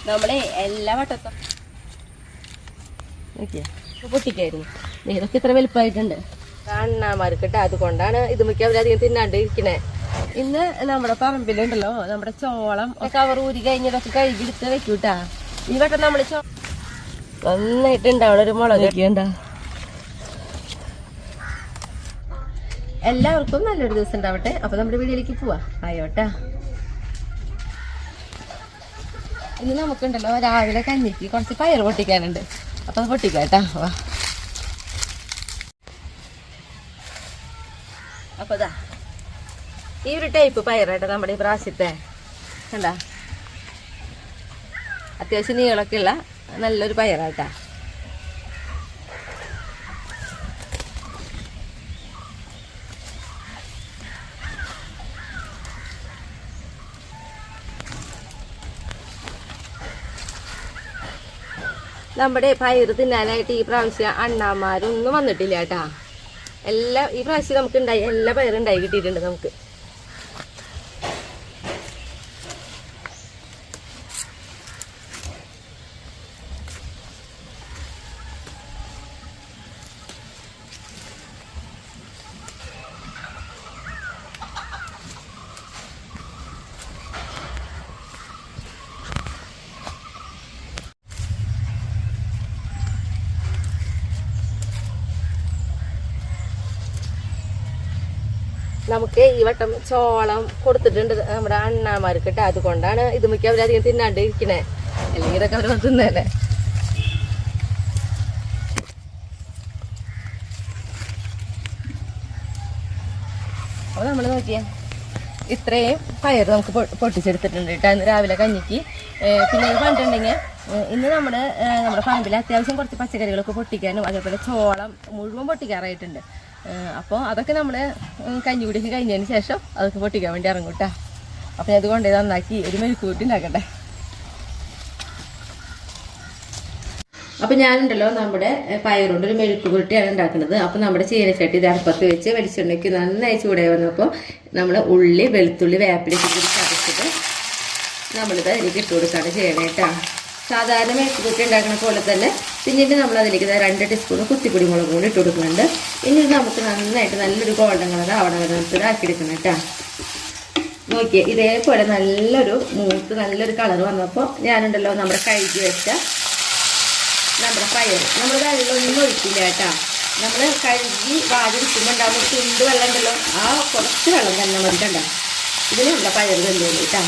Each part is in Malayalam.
നമ്മളെ എല്ലാ വട്ടത്തും പൊട്ടിക്കായിരുന്നു. ഇതൊക്കെ ഇത്ര വലുപ്പമായിട്ടുണ്ട്. അണ്ണാമാർക്കിട്ട് അതുകൊണ്ടാണ് ഇത് മിക്ക അവരധികം തിന്നാണ്ട് ഇരിക്കണേ. ഇന്ന് നമ്മുടെ പറമ്പിലുണ്ടല്ലോ നമ്മുടെ ചോളം കവർ ഊരി കഴിഞ്ഞതൊക്കെ കഴുകിയെടുത്ത് വെക്കൂട്ടാ. ഈ വട്ടം നമ്മള് നന്നായിട്ടുണ്ടാവണ ഒരു മുളക് ഉണ്ടാ. എല്ലാവർക്കും നല്ലൊരു ദിവസം ഉണ്ടാവട്ടെ. അപ്പൊ നമ്മുടെ വീഡിയോയിലേക്ക് പോവാ. ആയോട്ടാ. ഇന്ന് നമുക്കുണ്ടല്ലോ രാവിലെ കഞ്ഞിക്ക് കുറച്ച് പയർ പൊട്ടിക്കാനുണ്ട്. അപ്പൊ അത് പൊട്ടിക്കാട്ടാ. വാ. അപ്പൊ ഇതാ ഈ ഒരു ടൈപ്പ് പയറായിട്ട് നമ്മുടെ ഈ പ്രാവശ്യത്തെ കണ്ടാ, അത്യാവശ്യം നീളമൊക്കെ ഉള്ള നല്ലൊരു പയറാട്ടാ. നമ്മുടെ പയറ് തിന്നാനായിട്ട് ഈ പ്രാവശ്യം അണ്ണാമാരൊന്നും വന്നിട്ടില്ല കേട്ടാ. ഈ പ്രാവശ്യം നമുക്ക് ഉണ്ടായി എല്ലാ പയറും ഉണ്ടായി കിട്ടിയിട്ടുണ്ട് നമുക്ക്. നമുക്ക് ഈ വട്ടം ചോളം കൊടുത്തിട്ടുണ്ട് നമ്മുടെ അണ്ണാമാർക്കിട്ട്. അതുകൊണ്ടാണ് ഇത് മിക്ക അവരധികം തിന്നാണ്ട് ഇരിക്കണേ. അല്ലെങ്കിൽ ഇതൊക്കെ അവർ തിന്നല്ലേ. അപ്പൊ നമ്മൾ നോക്കിയേ ഇത്രയും പയർ നമുക്ക് പൊട്ടിച്ചെടുത്തിട്ടുണ്ട് കേട്ടോ ഇന്ന് രാവിലെ കഞ്ഞിക്ക്. പിന്നെ ഇത് കണ്ടിട്ടുണ്ടെങ്കിൽ ഇന്ന് നമ്മുടെ പറമ്പിൽ അത്യാവശ്യം കുറച്ച് പച്ചക്കറികളൊക്കെ പൊട്ടിക്കാനും അതേപോലെ ചോളം മുഴുവൻ പൊട്ടിക്കാറായിട്ടുണ്ട്. അപ്പോൾ അതൊക്കെ നമ്മൾ കഞ്ഞികൂടിയൊക്കെ കഴിഞ്ഞതിന് ശേഷം അതൊക്കെ പൊട്ടിക്കാൻ വേണ്ടി ഇറങ്ങൂട്ടാ. അപ്പം ഞാൻ അത് കൊണ്ടേ നന്നാക്കി ഒരു മെഴുക്കുകൂട്ടി ഉണ്ടാക്കട്ടെ. അപ്പം ഞാനുണ്ടല്ലോ നമ്മുടെ പയറുകൊണ്ട് ഒരു മെഴുക്കുകൂട്ടിയാണ് ഉണ്ടാക്കുന്നത്. അപ്പം നമ്മുടെ ചീനച്ചട്ടി ഇത് അടുപ്പത്ത് വെച്ച് വെളിച്ചെണ്ണയ്ക്ക് നന്നായി ചൂടായി വന്നപ്പോൾ നമ്മൾ ഉള്ളി വെളുത്തുള്ളി വേപ്പിലൊക്കെ കൂടി ചതച്ചിട്ട് നമ്മളിത് അതിലേക്ക് ഇട്ട് കൊടുക്കുകയാണ് ചെയ്യണേട്ടാ. സാധാരണ മെഴുക്കുകൂട്ടി ഉണ്ടാക്കുന്ന പോലെ തന്നെ പിന്നീട് നമ്മൾ അതിലേക്ക് 2 ടീസ്പൂൺ കുത്തിപ്പൊടി മുളക് കൂടി ഇട്ട് കൊടുക്കുന്നുണ്ട്. ഇനി നമുക്ക് നന്നായിട്ട് നല്ലൊരു ഗോൾഡൻ കളർ ആവണ ആക്കിയെടുക്കണം കേട്ടോ. നോക്കിയേ ഇതേപോലെ നല്ലൊരു നല്ലൊരു കളർ വന്നപ്പോൾ ഞാനുണ്ടല്ലോ നമ്മുടെ കഴുകി വെച്ച നമ്മുടെ പയർ നമ്മൾ വെള്ളമൊന്നും ഒഴിക്കില്ല കേട്ടോ. നമ്മൾ കഴുകി വാടിയിരിക്കുമ്പോൾ ഉണ്ടാകുന്ന ചുണ്ട് വെള്ളം ഉണ്ടല്ലോ, ആ കുറച്ച് വെള്ളം തന്നെ മതി കണ്ട. ഇതിന് നമ്മുടെ പയർ വെള്ളം കേട്ടോ.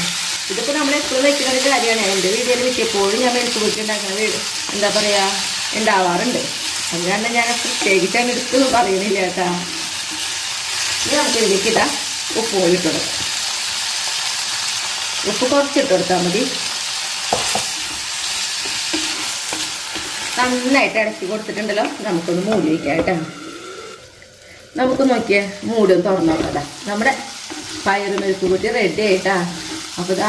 ഇതിപ്പോൾ നമ്മൾ എപ്പോഴും വെക്കുന്ന ഒരു കാര്യമാണ്. എൻ്റെ വീഡിയോയിൽ മിക്കപ്പോഴും ഞാൻ മെഴുക്കുകൂട്ടി ഉണ്ടാക്കുന്ന എന്താ പറയുക ഉണ്ടാവാറുണ്ട്. അത് കാരണം ഞാൻ പ്രത്യേകിച്ച് അങ്ങനെ എടുത്തൊന്നും പറയുന്നില്ല കേട്ടോ. ഇനി നമുക്ക് ഇതിലേക്ക് ഇതാ ഉപ്പ് കൂടി ഇട്ട് കൊടുക്കാം. ഉപ്പ് കുറച്ചിട്ട് കൊടുത്താൽ മതി. നന്നായിട്ട് ഇളക്കി കൊടുത്തിട്ടുണ്ടല്ലോ. നമുക്കൊന്ന് മൂടി വയ്ക്കാം കേട്ടോ. നമുക്ക് നോക്കിയേ മൂടും തുറന്നു നോക്കാം. നമ്മുടെ പയർ മെഴുക്കുകൂട്ടി റെഡി ആയിട്ടാ. അപ്പോൾ ഇതാ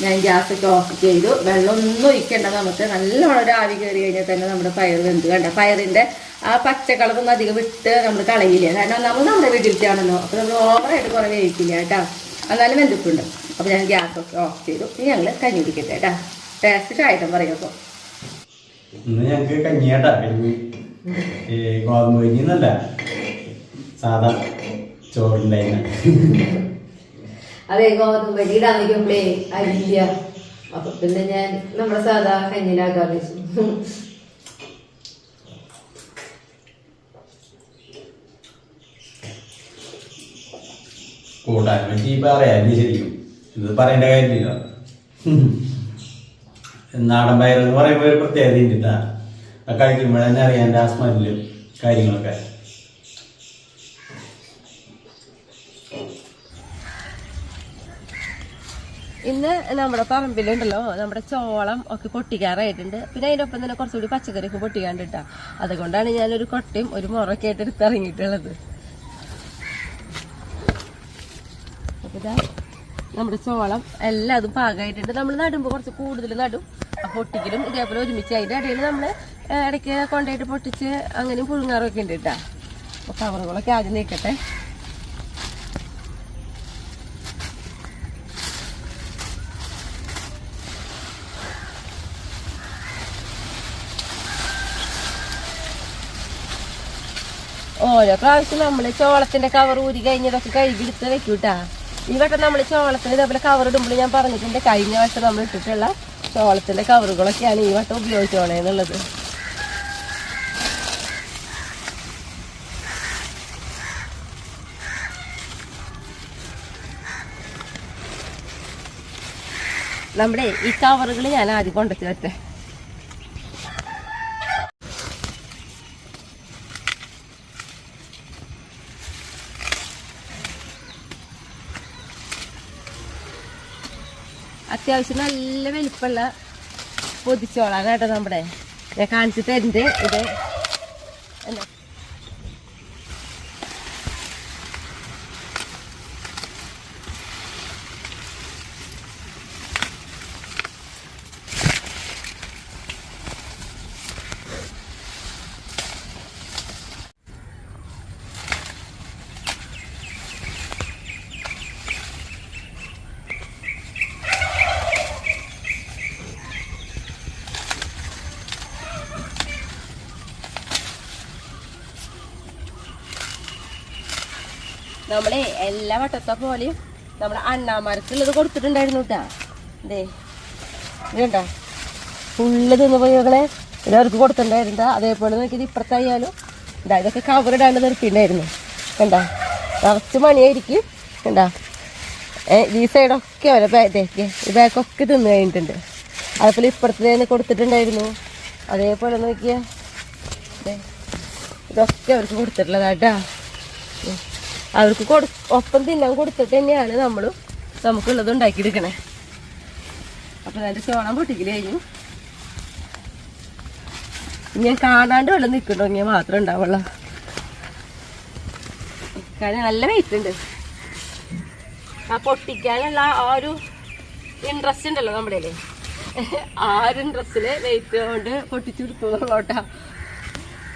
ഞാൻ ഗ്യാസൊക്കെ ഓഫ് ചെയ്തു. വെള്ളമൊന്നും ഒഴിക്കേണ്ട. നമുക്ക് നല്ലോണം ഒരു ആവി കയറി കഴിഞ്ഞാൽ തന്നെ നമ്മുടെ പയർ വെന്ത് കണ്ട. പയറിൻ്റെ ആ പച്ച കളറൊന്നും അധികം വിട്ട് നമ്മൾ കളയില്ല. കാരണം നമ്മുടെ വീട്ടിലത്തെയാണല്ലോ. അപ്പോൾ നമ്മൾ ഓവറായിട്ട് കുറേ വേവിക്കില്ല കേട്ടോ. എന്നാലും വെന്തിട്ടുണ്ട്. അപ്പോൾ ഞാൻ ഗ്യാസൊക്കെ ഓഫ് ചെയ്തു. ഇനി ഞങ്ങൾ കഞ്ഞി കുടിക്കട്ടെ കേട്ടോ. ടേസ്റ്റ് ചായട്ടം പറയുമ്പോൾ ഇന്ന് ഞങ്ങൾക്ക് കഞ്ഞിയാട്ടാ. കഞ്ഞി ഗോതമ്പ് കഞ്ഞിന്നല്ല, സാധാ ചോറുണ്ടായിരുന്നു. അതെ, ഗോതമ്പ് കഞ്ഞി ഇടാൻ വയ്ക്കുമ്പോഴേ അരിയില്ല. അപ്പൊ പിന്നെ ഞാൻ നമ്മുടെ സാധാ കഞ്ഞിയിലാക്കാന്ന് വെച്ചു. കൂട്ടാൻ പറ്റി പറയാല്ലേ ശരിക്കും. ഇത് പറയേണ്ട കാര്യമില്ല. നാടൻ പയറെന്ന് പറയുമ്പോൾ ഒരു പ്രത്യേകത ഉണ്ട്. ആ കഴിക്കുമ്പോൾ തന്നെ അറിയാൻ ആ സ്മെല്ലും കാര്യങ്ങളൊക്കെ. ഇന്ന് നമ്മുടെ പറമ്പിലുണ്ടല്ലോ നമ്മുടെ ചോളം ഒക്കെ പൊട്ടിക്കാറായിട്ടുണ്ട്. പിന്നെ അതിൻ്റെ ഒപ്പം തന്നെ കുറച്ചുകൂടി പച്ചക്കറിയൊക്കെ പൊട്ടിക്കാണ്ടിട്ടാ. അതുകൊണ്ടാണ് ഞാനൊരു കൊട്ടയും ഒരു മുറൊക്കെ ആയിട്ട് എടുത്തിറങ്ങിയിട്ടുള്ളത്. അപ്പോൾ ഇതാ നമ്മുടെ ചോളം എല്ലാം അതും പാകമായിട്ടുണ്ട്. നമ്മൾ നടുമ്പോൾ കുറച്ച് കൂടുതൽ നടും. പൊട്ടിക്കലും ഇതേപോലെ ഒരുമിച്ച് അതിൻ്റെ ഇടയിൽ നമ്മൾ ഇടയ്ക്ക് കൊണ്ടുപോയിട്ട് പൊട്ടിച്ച് അങ്ങനെയും പുഴുങ്ങാറൊക്കെ ഉണ്ട് കേട്ടോ. അപ്പോൾ കവറുകളൊക്കെ ആദ്യം നീക്കട്ടെ. ഓരോ പ്രാവശ്യം നമ്മൾ ചോളത്തിന്റെ കവർ ഊരി കഴിഞ്ഞതൊക്കെ കഴുകിയെടുത്ത് വെക്കൂട്ടാ. ഈ വട്ടം നമ്മൾ ചോളത്തിന് ഇതേപോലെ കവർ ഇടുമ്പോൾ ഞാൻ പറഞ്ഞിട്ടുണ്ട്, കഴിഞ്ഞ വർഷം നമ്മൾ ഇട്ടിട്ടുള്ള ചോളത്തിന്റെ കവറുകളൊക്കെയാണ് ഈ വട്ടം ഉപയോഗിച്ചോളേന്നുള്ളത്. നമ്മുടെ ഈ കവറുകൾ ഞാൻ ആദ്യം കൊണ്ടുവച്ച് വരട്ടെ. അത്യാവശ്യം നല്ല വലിപ്പമുള്ള പൊതിച്ചോളാണ് കേട്ടോ നമ്മുടെ. ഞാൻ കാണിച്ചു തരുന്നത് ഇത് എന്താ നമ്മളെ എല്ലാ വട്ടത്തെ പോലെയും നമ്മുടെ അണ്ണാമാർക്കുള്ളത് കൊടുത്തിട്ടുണ്ടായിരുന്നു കേട്ടാ. ഇതേ ഇതുണ്ടോ ഫുള്ള് തിന്നു പോയി മകളെ, ഇതവർക്ക് കൊടുത്തിട്ടുണ്ടായിരുന്ന. അതേപോലെ നോക്കിയത് ഇപ്പുറത്തായാലും ഇതാ ഇതൊക്കെ കവറിടാണ്ട് നിർത്തിയിട്ടുണ്ടായിരുന്നു. കണ്ടാ നിറച്ച് മണിയായിരിക്കും. കണ്ടാ ഈ സൈഡൊക്കെ അവരെ ഈ ബാഗൊക്കെ തിന്നു കഴിഞ്ഞിട്ടുണ്ട്. അതേപോലെ ഇപ്പുറത്തേന്ന് കൊടുത്തിട്ടുണ്ടായിരുന്നു. അതേപോലെ നോക്കിയാ ഇതൊക്കെ അവർക്ക് കൊടുത്തിട്ടുള്ളതാട്ടാ. അവർക്ക് ഒപ്പം തിന്നാൻ കൊടുത്തിട്ട് തന്നെയാണ് നമുക്കുള്ളത് ഉണ്ടാക്കിയെടുക്കണേ. അപ്പം അതിൻ്റെ ചോളം പൊട്ടിക്കൽ കഴിഞ്ഞു. ഞാൻ കാണാണ്ട് വെള്ളം നിൽക്കണമെങ്കിൽ മാത്രമേ ഉണ്ടാവുള്ളൂ. കാരണം നല്ല വെയിറ്റ് ഉണ്ട്. ആ പൊട്ടിക്കാനുള്ള ആ ഒരു ഇൻട്രസ്റ്റ് ഉണ്ടല്ലോ നമ്മുടെ, ആ ഒരു ഇൻട്രസ്റ്റിൽ വെയിറ്റ് കൊണ്ട് പൊട്ടിച്ചു കൊടുത്തോട്ടാ.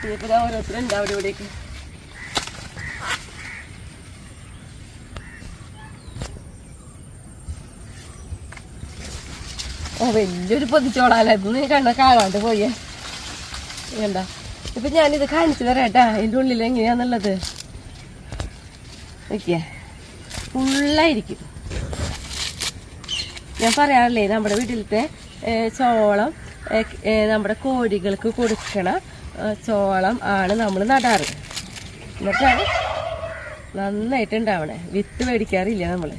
ഇനിയിപ്പോൾ ഓരോരുത്തരും അവിടെ ഇവിടേക്ക്. വലിയൊരു പൊതിച്ചോളാലായിരുന്നു. കാണാണ്ട് പോയേ. എന്താ ഇപ്പം ഞാനിത് കാണിച്ചു തരാട്ടാ അതിൻ്റെ ഉള്ളിൽ എങ്ങനെയാന്നുള്ളത്. നോക്കിയേ ഫുള്ളായിരിക്കും. ഞാൻ പറയാറില്ലേ നമ്മുടെ വീട്ടിലത്തെ ചോളം നമ്മുടെ കോഴികൾക്ക് കൊടുക്കണ ചോളം ആണ് നമ്മൾ നടാറ്. എന്നിട്ടാണ് നന്നായിട്ട് ഉണ്ടാവണേ. വിത്ത് മേടിക്കാറില്ല നമ്മൾ.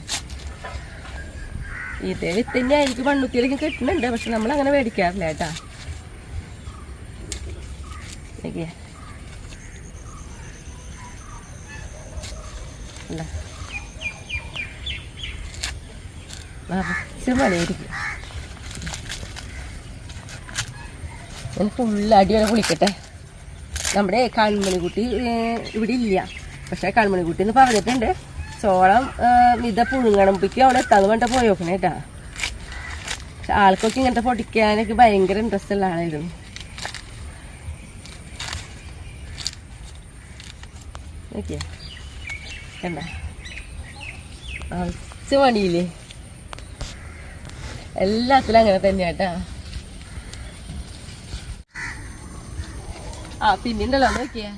ഇതേ വിത്ത് തന്നെ ആയിരിക്കും മണ്ണുത്തിയിലേക്ക് കിട്ടുന്നുണ്ട്, പക്ഷെ നമ്മൾ അങ്ങനെ മേടിക്കാറില്ല കേട്ടാ. നിറച്ച് പണിയായിരിക്കും. ഞാൻ ഫുള്ള് അടിയോടെ കുളിക്കട്ടെ. നമ്മുടെ കൺമണിക്കുട്ടി ഇവിടെ ഇല്ല, പക്ഷെ കൺമണിക്കുട്ടി എന്ന് പറഞ്ഞിട്ടുണ്ട് ചോളം ഇത് പുഴുങ്ങണമ്പേക്കും അവിടെ എത്താന്ന് വേണ്ട പോയി നോക്കണേ കേട്ടാ. പക്ഷെ ആൾക്കൊക്കെ ഇങ്ങനത്തെ പൊടിക്കാനൊക്കെ ഭയങ്കര ഇൻട്രസ്റ്റ് ഉള്ള ആളായിരുന്നു. നോക്കിയാ കണ്ട നിറച്ച് പണിയില്ലേ. എല്ലാത്തിലും അങ്ങനെ തന്നെയാട്ടാ. ആ പിന്നെണ്ടല്ലോ നോക്കിയാ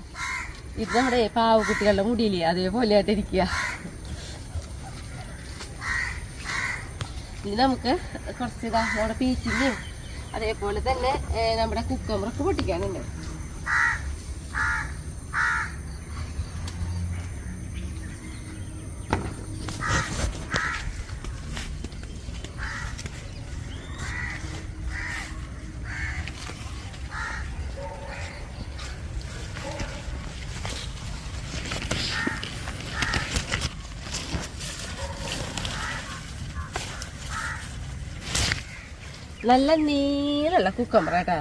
ഇത് നമ്മുടെ പാവക്കുട്ടികളുടെ മുടിയില്ലേ അതേപോലെ ആയിട്ടിരിക്കുക. ഇനി നമുക്ക് കുറച്ച് ഇതാ നമ്മുടെ പീച്ചിൻ്റെയും അതേപോലെ തന്നെ നമ്മുടെ കുക്കമ്പറൊക്കെ പൊട്ടിക്കാനുണ്ട്. നല്ല നീളമുള്ള കുക്കമ്പറ കേട്ടാ.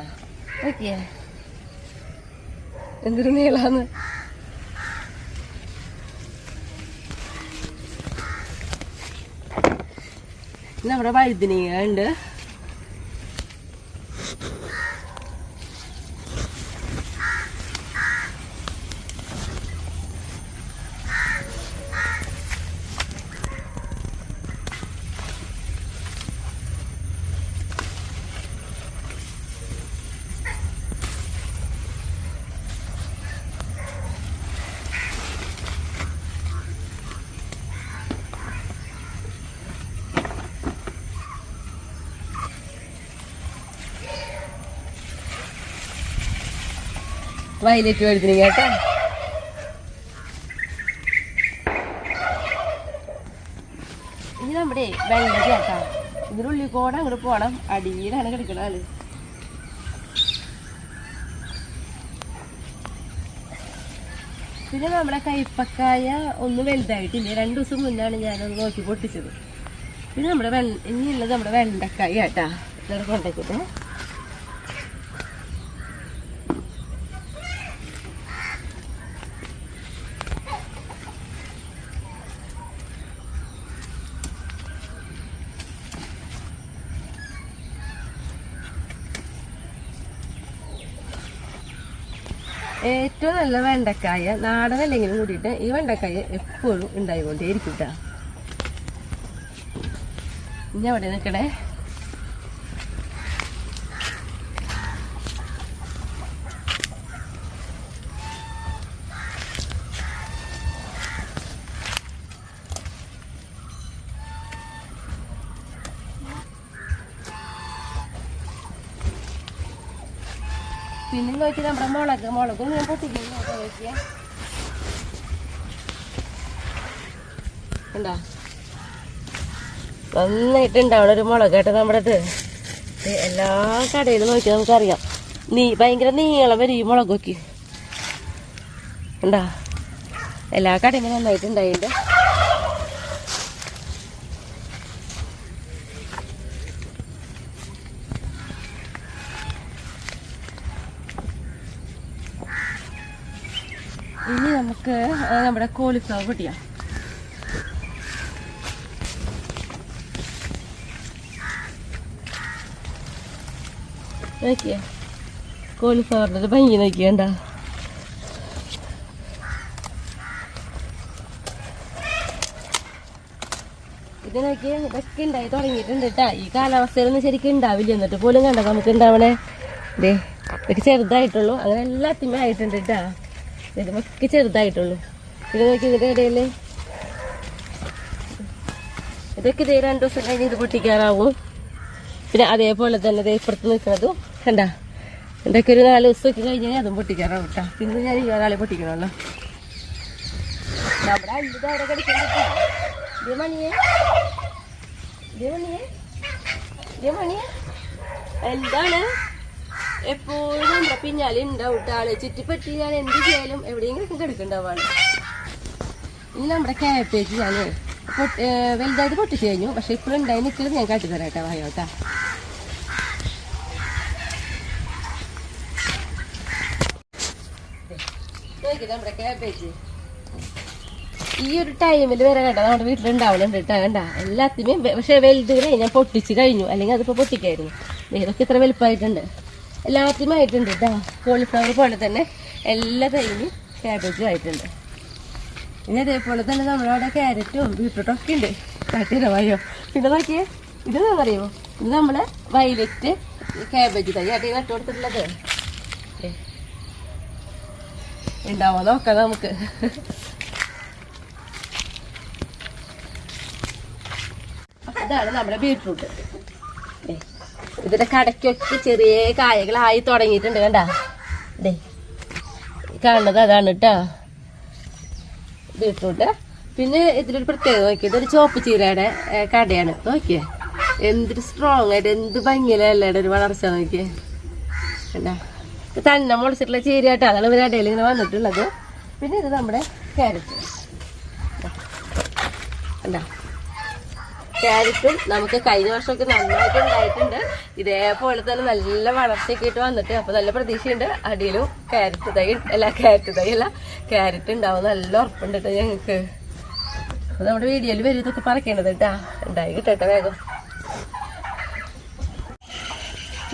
നോക്കിയേ എന്തൊരു നീളാന്ന്. നമ്മുടെ വഴുതനങ്ങ ഉണ്ട്. വയലറ്റ് വഴുതിന് കേട്ടോ. ഇനി നമ്മുടെ വെള്ളരി കേട്ടോ. ഇതിനുള്ളിൽ കൂടെ അങ്ങോട്ട് പോകണം. അടിയിലാണ് കിടക്കണ ആള്. പിന്നെ നമ്മുടെ കൈപ്പക്കായ ഒന്നും വലുതായിട്ടില്ല. 2 ദിവസം മുന്നാണ് ഞാനത് നോക്കി പൊട്ടിച്ചത്. പിന്നെ നമ്മുടെ ഇനിയുള്ളത് നമ്മുടെ വെണ്ടക്കായ കേട്ടാ. ഇതാണ് കൊണ്ടേക്കിട്ട് ഏറ്റവും നല്ല വെണ്ടക്കായ നാടനല്ലെങ്കിലും കൂടിയിട്ട് ഈ വെണ്ടക്കായ എപ്പോഴും ഉണ്ടായിക്കൊണ്ടേയിരിക്കും കേട്ടോ. ഇനി അവിടെ നിൽക്കണേ. പിന്നെ നോക്കി നമ്മുടെ മുളകും ഞാൻ പൊട്ടിക്കുന്നു നോക്കിയേ. കണ്ടോ നന്നായിട്ടുണ്ടാവണം ഒരു മുളക് കേട്ടോ നമ്മുടെ ഇത്. എല്ലാ കടയിലും നോക്കി നമുക്കറിയാം. ഭയങ്കര നീളം വരും ഈ മുളക് നോക്കി. കണ്ടോ എല്ലാ കടയിലും നന്നായിട്ടുണ്ടായിട്ടുണ്ട്. ഇനി നമുക്ക് നമ്മുടെ കോളിഫ്ലവർ പൊട്ടിക്കാം. നോക്കിയേ കോളിഫ്ലവറിൻ്റെ ഒരു ഭംഗി നോക്കിയണ്ട. ഇത് നോക്കിയേ ഇതൊക്കെ ഉണ്ടായി തുടങ്ങിയിട്ടുണ്ട് കേട്ടാ. ഈ കാലാവസ്ഥയിലൊന്നും ശരിക്കും ഉണ്ടാവില്ല. എന്നിട്ട് പോലും കണ്ട നമുക്ക് ഉണ്ടാവണേ. ഇതേ ഇതൊക്കെ ചെറുതായിട്ടുള്ളൂ. അങ്ങനെ എല്ലാത്തിനും ആയിട്ടുണ്ട് കേട്ടാ. ഇതൊക്കെ ചെറുതായിട്ടുള്ളൂ. ഇത് നോക്കി ഇതിൻ്റെ ഇടയിൽ ഇതൊക്കെ ഇതേ 2 ദിവസം കഴിഞ്ഞ് ഇത് പൊട്ടിക്കാറാവും. പിന്നെ അതേപോലെ തന്നെ ഇപ്പുറത്ത് നിൽക്കുന്നതും കണ്ട ഇതൊക്കെ ഒരു 4 ദിവസമൊക്കെ കഴിഞ്ഞാൽ അതും പൊട്ടിക്കാറാവും കേട്ടോ. പിന്നെ ഞാൻ 20 പൊട്ടിക്കണമല്ലോ. നമ്മുടെ അല്ലിത് അവിടെ കിടക്കുന്നുണ്ട്. എന്താണ് എപ്പോഴും നമ്മുടെ പിന്നാലെ ഉണ്ടാവും ആള്. ചുറ്റിപ്പറ്റി ഞാൻ എന്ത് ചെയ്യാലും എവിടെയെങ്കിലും കിടക്കുന്നുണ്ടാവാണ്. ഇനി നമ്മുടെ കാബേജ് ഞാൻ വലുതായിട്ട് പൊട്ടിച്ച് കഴിഞ്ഞു. പക്ഷെ ഇപ്പോഴും ഉണ്ടായി നിൽക്കുന്നത് ഞാൻ കാട്ടിത്തരാം കേട്ടോ. വായോട്ടാ നമ്മുടെ കാബേജ് ഈ ഒരു ടൈമിൽ വരെ കേട്ടോ നമ്മുടെ വീട്ടിലുണ്ടാവുന്നുണ്ട് കേട്ടോ. കണ്ട എല്ലാത്തിനും. പക്ഷെ വലുതിനെ ഞാൻ പൊട്ടിച്ച് കഴിഞ്ഞു. അല്ലെങ്കിൽ അതിപ്പോൾ പൊട്ടിക്കായിരുന്നു. ഇതൊക്കെ ഇത്ര വലുപ്പമായിട്ടുണ്ട്. എല്ലാത്തിനും ആയിട്ടുണ്ട് കേട്ടോ. കോളിഫ്ലവർ പോലെ തന്നെ എല്ലാ തൈനും കാബേജും ആയിട്ടുണ്ട്. ഇനി അതേപോലെ തന്നെ നമ്മളവിടെ ക്യാരറ്റും ബീട്രൂട്ടും ഒക്കെ ഉണ്ട്. കാട്ടിരവായോ. പിന്നെ നോക്കിയേ ഇതെന്താ പറയുമോ, ഇത് നമ്മള് വയലറ്റ് കാബേജ് തൈ ആട്ടി നട്ടു കൊടുത്തിട്ടുള്ളത്. ഉണ്ടാവോ നോക്കാം നമുക്ക്. ഇതാണ് നമ്മുടെ ബീട്രൂട്ട്. ഇതിന്റെ കടയ്ക്കൊക്കെ ചെറിയ കായകളായി തുടങ്ങിയിട്ടുണ്ട്. കണ്ടാ ഡേ കാണുന്നത് അതാണ് കേട്ടോ ബീട്രൂട്ട്. പിന്നെ ഇതിലൊരു പ്രത്യേകത നോക്കിയത് ഒരു ചുവപ്പ് ചീരയുടെ കടയാണ്. നോക്കിയേ എന്തൊരു സ്ട്രോങ് ആയിട്ട് എന്ത് ഭംഗിയിലല്ലേ ഒരു വളർച്ച. നോക്കിയേ കണ്ടാ തന്നെ മുളച്ചിട്ടുള്ള ചീരയായിട്ട് അതാണ് ഇവരുടെ ഇടയിൽ ഇങ്ങനെ വന്നിട്ടുള്ളത്. പിന്നെ ഇത് നമ്മുടെ ക്യാരറ്റ്. കണ്ടാ ക്യാരറ്റും നമുക്ക് കഴിഞ്ഞ വർഷമൊക്കെ നന്നായിട്ട് ഉണ്ടായിട്ടുണ്ട്. ഇതേപോലെ തന്നെ നല്ല വളർച്ചയൊക്കെ ആയിട്ട് വന്നിട്ട് അപ്പോൾ നല്ല പ്രതീക്ഷയുണ്ട്. അടിയിലും ക്യാരറ്റ് തൈ ക്യാരറ്റ് ഉണ്ടാവും. നല്ല ഉറപ്പുണ്ട് കേട്ടോ ഞങ്ങൾക്ക്. അപ്പോൾ നമ്മുടെ വീഡിയോയിൽ വരും ഇതൊക്കെ പറക്കേണ്ടത് കേട്ടാ. ഉണ്ടായി കിട്ടട്ടെ വേഗം.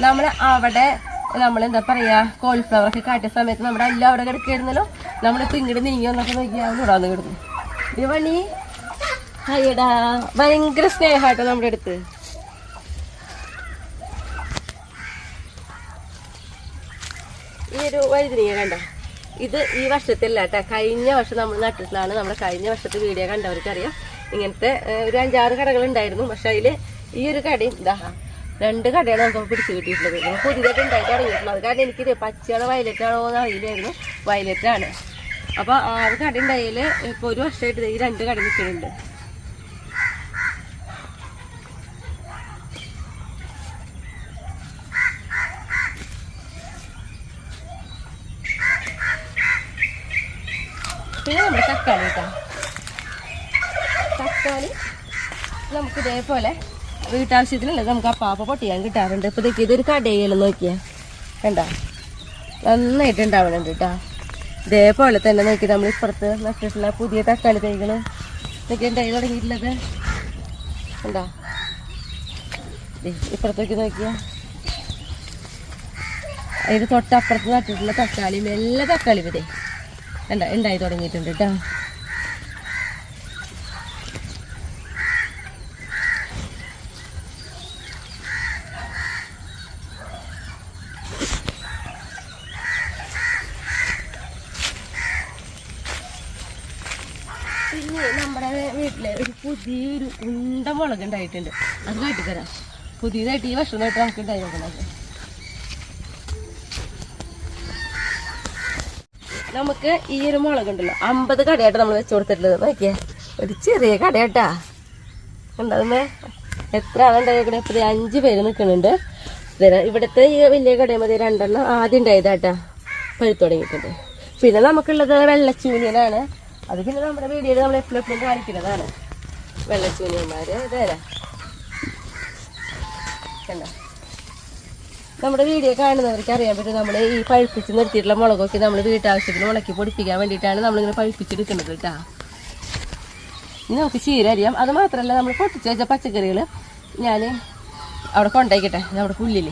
നമ്മൾ അവിടെ നമ്മളെന്താ പറയുക കോളിഫ്ലവറൊക്കെ കാട്ടിയ സമയത്ത് നമ്മുടെ എല്ലാം അവിടെ കിടക്കായിരുന്നല്ലോ. നമ്മളിപ്പോൾ ഇങ്ങോട്ട് നീങ്ങി വന്നപ്പോൾ നോക്കിയാൽ ഇവിടെ വന്ന് കിടന്നു. ഈ പണി അയ്യടാ ഭയങ്കര സ്നേഹമായിട്ടോ നമ്മുടെ അടുത്ത്. ഈ ഒരു വഴുതിനിങ്ങ കണ്ട ഇത് ഈ വർഷത്തില്ല കേട്ടോ. കഴിഞ്ഞ വർഷം നമ്മൾ നട്ടിട്ടുള്ളതാണ്. നമ്മുടെ കഴിഞ്ഞ വർഷത്തെ വീഡിയോ കണ്ടവർക്കറിയാം. ഇങ്ങനത്തെ ഒരു 5-6 കടകളുണ്ടായിരുന്നു. പക്ഷെ അതിൽ ഈ ഒരു കടയും ഇതാ 2 കടയാണ് നമുക്ക് പിടിച്ച് കിട്ടിയിട്ടുള്ളത്. നമ്മൾ പുതിയതായിട്ട് ഉണ്ടാക്കി തുടങ്ങിയിട്ടുള്ളത്. കാരണം എനിക്കിത് പച്ചയാണോ വയലറ്റാണോ എന്ന് അറിയില്ലായിരുന്നു. വയലറ്റാണ്. അപ്പോൾ 6 കട ഉണ്ടായാൽ ഇപ്പോൾ 1 വർഷമായിട്ട് ഈ 2 കട നിൽക്കുന്നുണ്ട്. പിന്നെ നമ്മുടെ തക്കാളി കേട്ടോ. തക്കാളി നമുക്ക് ഇതേപോലെ വീട്ടാവശ്യത്തിനുള്ളത് നമുക്ക് അപ്പാപ്പ പൊട്ടിയാൻ കിട്ടാറുണ്ട്. ഇപ്പോൾ ഇതൊരു കടയിലും നോക്കിയാൽ കണ്ടോ നന്നായിട്ട് ഉണ്ടാവുന്നുണ്ട് കേട്ടോ. ഇതേപോലെ തന്നെ നോക്കി നമ്മൾ ഇപ്പുറത്ത് നട്ടിട്ടുള്ള പുതിയ തക്കാളി തൈകൾ ഇതൊക്കെ ഉണ്ടായി തുടങ്ങിയിട്ടുള്ളത് കണ്ടോ. ഇപ്പുറത്തേക്ക് നോക്കിയാൽ അതിന് തൊട്ടപ്പുറത്ത് നട്ടിട്ടുള്ള തക്കാളിയും എല്ലാ തക്കാളിയും ഇതേ കണ്ടോ ഉണ്ടായി തുടങ്ങിയിട്ടുണ്ട് കേട്ടോ. പിന്നെ നമ്മുടെ വീട്ടിലെ ഒരു പുതിയൊരു ഉണ്ട മുളക് ഉണ്ടായിട്ടുണ്ട്. അത് കാട്ടിത്തരാം. പുതിയതായിട്ട് ഈ വർഷം തൊട്ട് നമുക്ക് ഉണ്ടായി നോക്കുന്നത്. നമുക്ക് ഈ ഒരു മുളക് ഉണ്ടല്ലോ 50 കടയായിട്ട് നമ്മൾ വെച്ച് കൊടുത്തിട്ടുള്ളത്. നോക്കിയേ ഒരു ചെറിയ കടയാട്ടാ. ഉണ്ടാകുമ്പോ എത്ര ആളുണ്ടായിക്കണേ. ഇപ്പോൾ 5 പേര് നിൽക്കുന്നുണ്ട്. ഇവിടുത്തെ ഈ വലിയ കടയിൽ മതി 2 എണ്ണം ആദ്യം ഉണ്ടായതാട്ടാ പഴുത്ത് തുടങ്ങിയിട്ടുണ്ട്. പിന്നെ നമുക്കുള്ളത് വെള്ളച്ചൂനിയനാണ്. അത് പിന്നെ നമ്മുടെ വീഡിയോയിൽ നമ്മൾ എപ്പോഴും കാണിക്കുന്നതാണ്. വെള്ളച്ചൂനിയന്മാര് ഇതേരാ കണ്ടോ. നമ്മുടെ വീഡിയോ കാണുന്നവർക്ക് അറിയാൻ പറ്റും. നമ്മൾ ഈ പഴുപ്പിച്ച് നിർത്തിയിട്ടുള്ള മുളകൊക്കെ നമ്മൾ വീട്ടാവശ്യത്തിന് ഉണക്കി പൊടിപ്പിക്കാൻ വേണ്ടിയിട്ടാണ് നമ്മളിങ്ങനെ പഴുപ്പിച്ചെടുക്കുന്നത് കേട്ടോ. ഇനി നമുക്ക് ചീര അരിയാം. അത് മാത്രമല്ല നമ്മൾ പൊട്ടിച്ച് വെച്ച പച്ചക്കറികൾ ഞാൻ അവിടെ കൊണ്ടായിക്കട്ടെ. നമ്മുടെ പുല്ലിൽ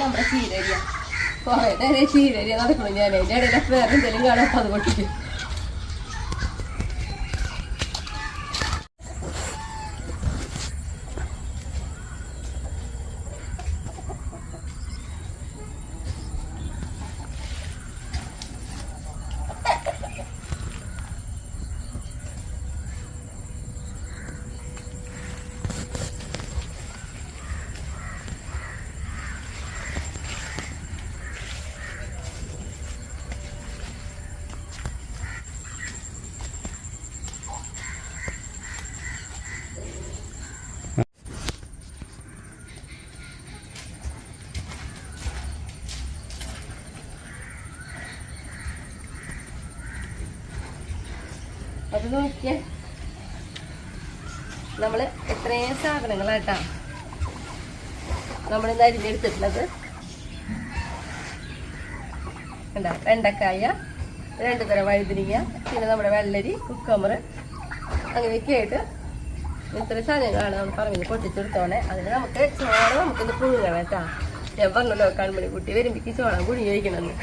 നമ്മുടെ ചീരരിയ കുറേ നേരം ചീരരിയ നടക്കണം. ഞാൻ അതിൻ്റെ ഇടയിലൊക്കെ വേറെ എന്തെങ്കിലും കാണാം. അത് പൊട്ടിക്കും. അത് നോക്കിയേ നമ്മൾ എത്രയും സാധനങ്ങളായിട്ടാ നമ്മളിന്ന് അരിഞ്ഞെടുത്തിട്ടുള്ളത്. കണ്ടോ വെണ്ടക്കായ, 2 തരം വഴുതിരിങ്ങ, പിന്നെ നമ്മുടെ വെള്ളരി, കുക്കമ്പർ, അങ്ങനെയൊക്കെ ആയിട്ട് ഇത്ര സാധനങ്ങളാണ് നമ്മൾ പറഞ്ഞത് പൊട്ടിച്ചെടുത്തോളെ. അതിന് നമുക്ക് ചോളം നമുക്കൊന്ന് പുഴുങ്ങണം കേട്ടോ. ഞാൻ പറഞ്ഞല്ലോ കൺമണി കുട്ടി വരുമ്പോഴേക്ക് ചോളം പുഴുങ്ങി വയ്ക്കണമെന്ന്.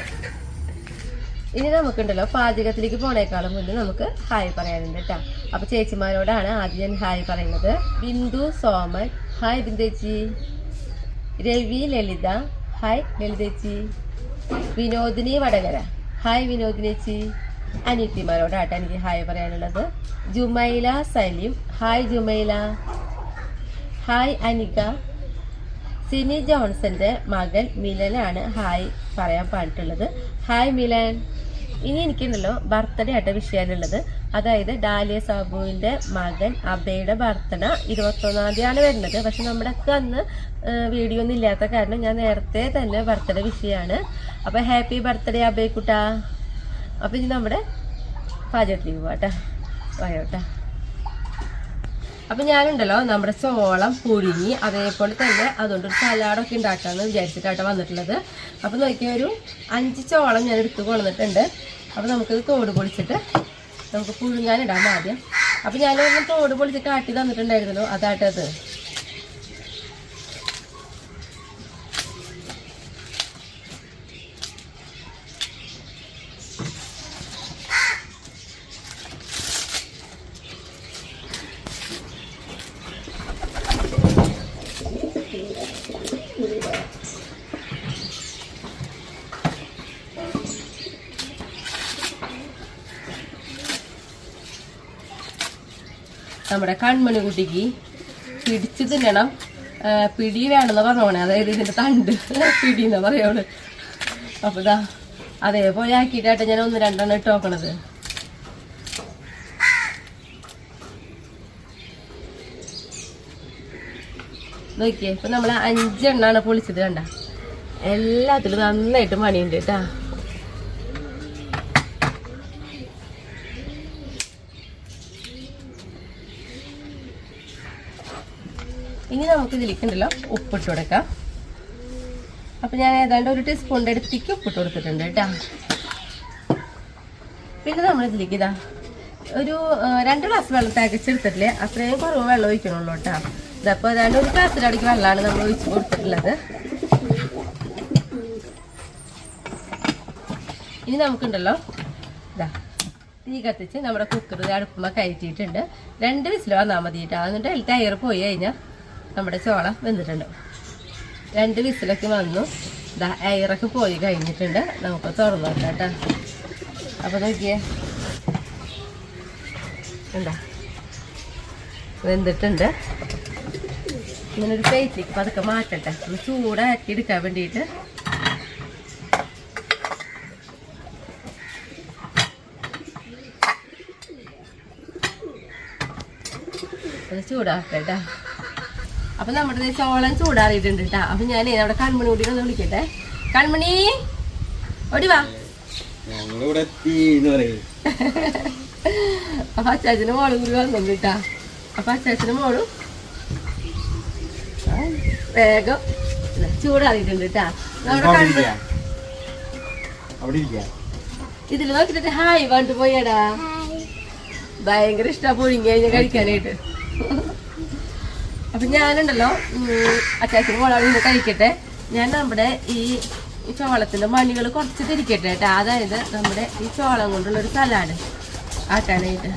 ഇനി നമുക്കുണ്ടല്ലോ പാചകത്തിലേക്ക് പോണേക്കാളും മുന്നേ നമുക്ക് ഹായ് പറയാനുണ്ട് കേട്ടോ. അപ്പൊ ചേച്ചിമാരോടാണ് ആദ്യം ഞാൻ ഹായ് പറയുന്നത്. ബിന്ദു സോമൻ, ഹായ് ബിന്ദേച്ചി. രവി ലളിത, ഹായ് ലളിതേച്ചി. വിനോദിനി വടകര, ഹായ് വിനോദിനേച്ചി. അനിയത്തിമാരോടാട്ടോ എനിക്ക് ഹായ് പറയാനുള്ളത്. ജുമൈല സലീം, ഹായ് ജുമൈല. ഹായ് അനിക. സിനി ജോൺസന്റെ മകൻ മിലനാണ് ഹായ് പറയാൻ പറഞ്ഞിട്ടുള്ളത്. ഹായ് മിലൻ. ഇനി എനിക്കുണ്ടല്ലോ ബർത്ത്ഡേ ആയിട്ട് വിഷയമാണുള്ളത്. അതായത് ഡാലിയ സാബുവിന്റെ മകൻ അബയുടെ ബർത്ത്ഡേ 21-ാം തീയതിയാണ് വരുന്നത്. പക്ഷെ നമ്മുടെ ഒക്കെ അന്ന് വീഡിയോ ഒന്നും ഇല്ലാത്ത കാരണം ഞാൻ നേരത്തെ തന്നെ ബർത്ത്ഡേ വിഷയമാണ്. അപ്പൊ ഹാപ്പി ബർത്ത്ഡേ അബേക്കുട്ടാ. അപ്പൊ ഇനി നമ്മുടെ പാചകത്തിലേക്ക് പോവാട്ടാ. വായോട്ടാ. അപ്പം ഞാനുണ്ടല്ലോ നമ്മുടെ ചോളം പുഴുങ്ങി അതേപോലെ തന്നെ അതുകൊണ്ടൊരു സലാഡൊക്കെ ഉണ്ടാക്കാമെന്ന് വിചാരിച്ചിട്ടാണ് വന്നിട്ടുള്ളത്. അപ്പം നോക്കിയാൽ ഒരു 5 ചോളം ഞാൻ എടുത്ത് കൊണ്ടുവന്നിട്ടുണ്ട്. അപ്പം നമുക്കിത് തോട് പൊളിച്ചിട്ട് നമുക്ക് പുഴുങ്ങാനിടാം ആദ്യം. അപ്പം ഞാനൊന്ന് തോട് പൊളിച്ച് കാട്ടി തന്നിട്ടുണ്ടായിരുന്നല്ലോ, അതാട്ടത്. നമ്മുടെ കൺമണി കുട്ടിക്ക് പിടിച്ച് തിന്നണം, പിടി വേണമെന്ന് പറഞ്ഞോണേ. അതായത് ഇതിൻ്റെ തണ്ട് പിടിയെന്നാ പറയുള്ളൂ. അപ്പോൾ ഇതാ അതേപോലെ ആക്കിയിട്ടായിട്ട് ഞാൻ 1-2 ഇട്ട് നോക്കണത്. നോക്കിയേ, ഇപ്പം നമ്മൾ 5 എണ്ണമാണ് പൊളിച്ചത്. കണ്ട, എല്ലാത്തിലും നന്നായിട്ട് മണിയുണ്ട് കേട്ടാ. ഇനി നമുക്ക് ഇതിലേക്കുണ്ടല്ലോ ഉപ്പിട്ട് കൊടുക്കാം. അപ്പം ഞാൻ ഏതാണ്ട് 1 ടീസ്പൂണിൻ്റെ അടുത്തേക്ക് ഉപ്പിട്ട് കൊടുത്തിട്ടുണ്ട് കേട്ടോ. പിന്നെ നമ്മൾ ഇതിലേക്ക് ഇതാ ഒരു 2 ഗ്ലാസ് വെള്ളം തികച്ചെടുത്തിട്ടില്ലേ, അത്രയും കുറവ് വെള്ളം ഒഴിക്കണുള്ളൂ കേട്ടോ. ഇതപ്പോൾ ഏതാണ്ട് 1 ഗ്ലാസ്സിലടിക്ക് വെള്ളമാണ് നമ്മൾ ഒഴിച്ച് കൊടുത്തിട്ടുള്ളത്. ഇനി നമുക്കുണ്ടല്ലോ ഇതാ തീ കത്തിച്ച് നമ്മുടെ കുക്കർ അടുപ്പുമ്പോൾ കയറ്റിയിട്ടുണ്ട്. 2 വിസിൽ വന്നാൽ മതി കേട്ടോ. എന്നിട്ട് അതിൽ ടയർ പോയി കഴിഞ്ഞാൽ നമ്മുടെ ചോളം വെന്തിട്ടുണ്ട്. 2 വിസിലൊക്കെ വന്നു. ഇതാ എയറൊക്കെ പോയി കഴിഞ്ഞിട്ടുണ്ട്. നമുക്ക് തുറന്നു നോക്കാം കേട്ടോ. അപ്പോൾ നോക്കിയേ, എന്താ വെന്തിട്ടുണ്ട്. ഇങ്ങനൊരു പ്ലേറ്റിലേക്ക് പതുക്കെ മാറ്റട്ടെ, ഒന്ന് ചൂടാക്കി എടുക്കാൻ വേണ്ടിയിട്ട്. അത് ചൂടാക്കട്ടെ. അപ്പം നമ്മുടെ ചോളം ചൂടാറിയിട്ടുണ്ട് കേട്ടോ. അപ്പം ഞാൻ അവിടെ കൺമണി കൂടി ഒന്ന് വിളിക്കട്ടെ. കൺമണി ഓടി വാ. അപ്പൊ അച്ചാച്ചനും മോളും കൂടി വന്നു കേട്ടാ. അപ്പൊ അച്ചാച്ചനും മോളും വേഗം ചൂടാറിയിട്ടുണ്ട് കേട്ടാ. ഇതിൽ നോക്കിട്ട് ഹായ് പറഞ്ഞിട്ട് പോയടാ. ഭയങ്കര ഇഷ്ടമാണ് പുഴുങ്ങി കഴിഞ്ഞാൽ കഴിക്കാനായിട്ട്. അപ്പം ഞാനുണ്ടല്ലോ അച്ചാച്ചനും മോളാണ് ഇന്ന് കഴിക്കട്ടെ. ഞാൻ നമ്മുടെ ഈ ചോളത്തിൻ്റെ മണികൾ കുറച്ച് തിരിക്കട്ടെ കേട്ടോ. അതായത് നമ്മുടെ ഈ ചോളം കൊണ്ടുള്ളൊരു സലാഡ് ആക്കാനായിട്ട്.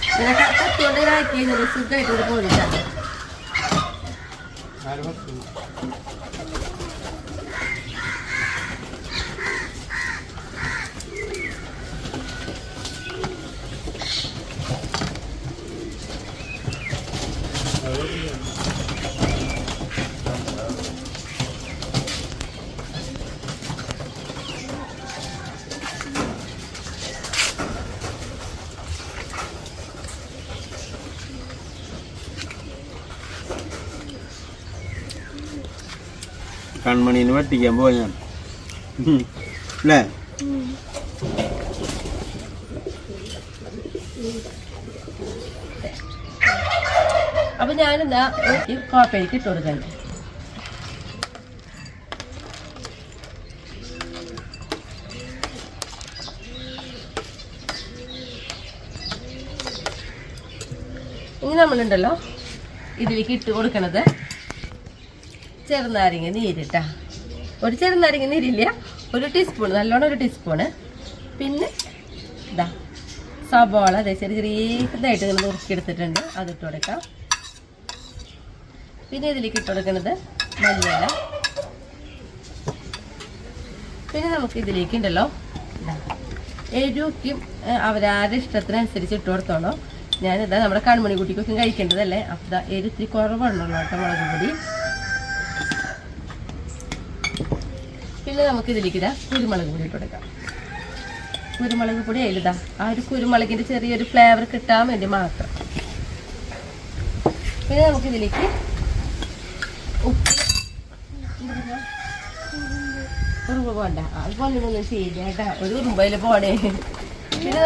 ഇങ്ങനെ കത്തിയോണ്ട് ആക്കി കഴിഞ്ഞാൽ സുഖമായിട്ട് പോയിട്ടാണ്. കൺമണീനെ പറ്റിക്കാൻ പോവാ ഞാൻ അല്ലേ? അപ്പൊ ഞാനെന്താ കോപ്പയിലേക്ക് ഇട്ട് കൊടുക്കണ്ടേ. ഇനി നമ്മളുണ്ടല്ലോ ഇതിലേക്ക് ഇട്ട് കൊടുക്കണത് ചെറുനാരങ്ങ നീരിട്ടാ. ഒരു ചെറുനാരങ്ങ നീരില്ല, 1 ടീസ്പൂൺ, നല്ലോണം 1 ടീസ്പൂണ്. പിന്നെ ഇതാ സവാള അതെ ചെറിയ ചെറിയതായിട്ട് ഇങ്ങനെ നുറുക്കിയെടുത്തിട്ടുണ്ട്, അതിട്ട് കൊടുക്കാം. പിന്നെ ഇതിലേക്ക് ഇട്ട് കൊടുക്കുന്നത് മല്ലിയില. പിന്നെ നമുക്ക് ഇതിലേക്ക് ഉണ്ടല്ലോ എരിക്കും അവരാരുടെ ഇഷ്ടത്തിനനുസരിച്ച് ഇട്ട് കൊടുത്തോളൂ. ഞാനിതാ നമ്മുടെ കൺമണി കുട്ടിക്കൊക്കെ കഴിക്കേണ്ടതല്ലേ. അപ്പം ഇതാ എരിത്തിരി കുറവുണ്ടല്ലോ കേട്ടോ മുളക് പൊടി. പിന്നെ നമുക്ക് ഇതിലേക്ക് ഇതാ കുരുമുളക് പൊടി ഇട്ട് കൊടുക്കാം. കുരുമുളക് പൊടി അതിലിതാ ആ ഒരു കുരുമുളകിൻ്റെ ചെറിയൊരു ഫ്ലേവർ കിട്ടാൻ വേണ്ടി മാത്രം. പിന്നെ നമുക്ക് ഇതിലേക്ക് ഉപ്പ് ഉറുമ്പ് പോണ്ട, അതുപോലെ ഒന്നും ചെയ്യില്ല കേട്ടാ. ഒരു ഉറുമ്പയിൽ പോണേ. പിന്നെ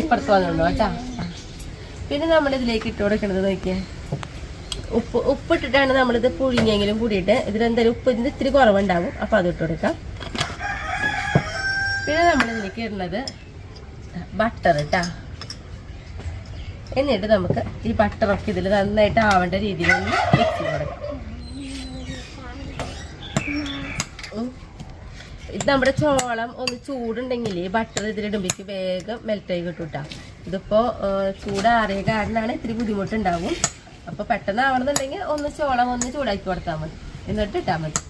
ഇപ്പുറത്ത് വന്നുണ്ടോ കേട്ടാ. പിന്നെ നമ്മളിതിലേക്ക് ഇട്ട് കൊടുക്കണത് നോക്കിയാൽ ഉപ്പിട്ടിട്ടാണ് നമ്മളിത് പുഴുങ്ങിയെങ്കിലും കൂടിയിട്ട് ഇതിലെന്തായാലും ഉപ്പിൻ്റെ ഇത്തിരി കുറവുണ്ടാകും. അപ്പം അത് ഇട്ട് കൊടുക്കാം. പിന്നെ നമ്മളിതിലേക്ക് ഇടുന്നത് ബട്ടർ ഇട്ടാ. എന്നിട്ട് നമുക്ക് ഈ ബട്ടറൊക്കെ ഇതിൽ നന്നായിട്ട് ആവേണ്ട രീതിയിൽ ഒന്ന് മിക്സ് ചെയ്ത് കൊടുക്കാം. ഇത് നമ്മുടെ ചോളം ഒന്ന് ചൂടുണ്ടെങ്കിൽ ബട്ടർ ഇതിലിടുമ്പോഴേക്ക് വേഗം മെൽറ്റായി കിട്ടും കേട്ടോ. ഇതിപ്പോൾ ചൂടാറിയ കാരണമാണ് ഇത്തിരി ബുദ്ധിമുട്ടുണ്ടാവും. അപ്പോൾ പെട്ടെന്ന് ആവണമെന്നുണ്ടെങ്കിൽ ഒന്ന് ചോളം ഒന്ന് ചൂടാക്കി കൊടുത്താൽ മതി, എന്നിട്ട് ഇട്ടാൽ മതി.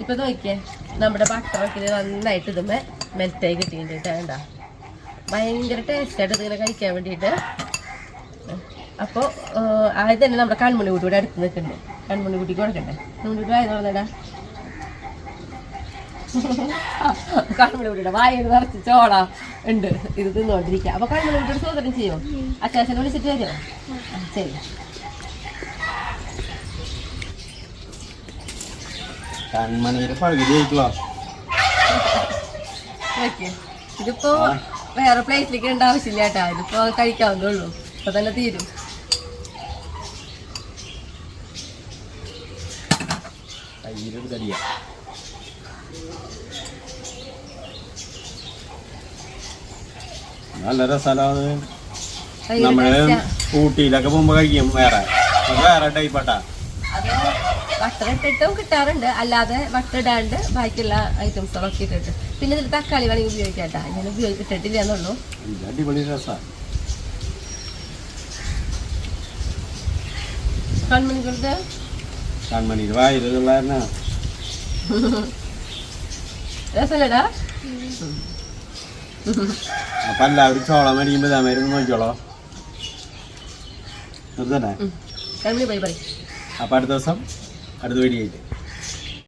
ഇപ്പം നോക്കിയേ നമ്മുടെ ബട്ടറൊക്കെ ഇത് നന്നായിട്ട് ഇതുമേ മെൽറ്റായി കിട്ടിയിട്ട് കണ്ടാ. ഭയങ്കര ടേസ്റ്റായിട്ട് ഇതിങ്ങനെ കഴിക്കാൻ വേണ്ടിയിട്ട്. അപ്പോൾ ആദ്യം തന്നെ നമ്മുടെ കൺമണി കുട്ടിയുടെ അടുത്ത് നിൽക്കുന്നുണ്ട്. കൺമണി കുട്ടിക്ക് കൊടുക്കണ്ടേ? കൺമണി കുട്ടി വായി തുറന്നേടാ. കൺമണി കുട്ടിയുടെ വായിൽ നിറച്ച് ചോള ഉണ്ട്, ഇത് തിന്നോണ്ടിരിക്കുക. അപ്പോൾ കൺമണി കുട്ടിയുടെ സോദരം ചെയ്യും. അച്ചാച്ചനെ വിളിച്ചിട്ട് വരുമോ? ശരി. ഇതിപ്പോ വേറെ പ്ലേറ്റിലേക്ക് ഇടേണ്ട ആവശ്യമില്ല കേട്ടാ. ഇതിപ്പോ കഴിക്കാവുന്നേ ഉള്ളൂ. ഇപ്പൊ തന്നെ തീരും. നല്ല രസമാണ്. നമ്മള് ഊട്ടിയിലൊക്കെ പോകുമ്പോ കഴിക്കും. വേറെ ടൈപ്പാട്ടാ. അത് ബട്ടർ ഇട്ടിട്ടും കിട്ടാറുണ്ട്, അല്ലാതെ ബട്ടർ ഇടാണ്ട് ബാക്കിയുള്ള ഐറ്റംസുകളൊക്കെ ഇട്ടിട്ട്. പിന്നെ ഇതിൽ തക്കാളി വേണമെങ്കിൽ ഉപയോഗിക്കാട്ടാ. ഞാൻ ഇട്ടിട്ടില്ല എന്നുള്ളൂ. അടിപൊളി രസാ. കൺമണി വായിരുന്ന രസമല്ലടാ. അപ്പൊ എല്ലാവരും ചോളം മേടിക്കുമ്പോ ഇതാമരുന്ന് നോക്കിയോളോ. നിർത്തട്ടെ. കൺമണി പോയി പറയും. അപ്പൊ അടുത്ത ദിവസം അടുത്ത വീഡിയോ ആയിട്ട്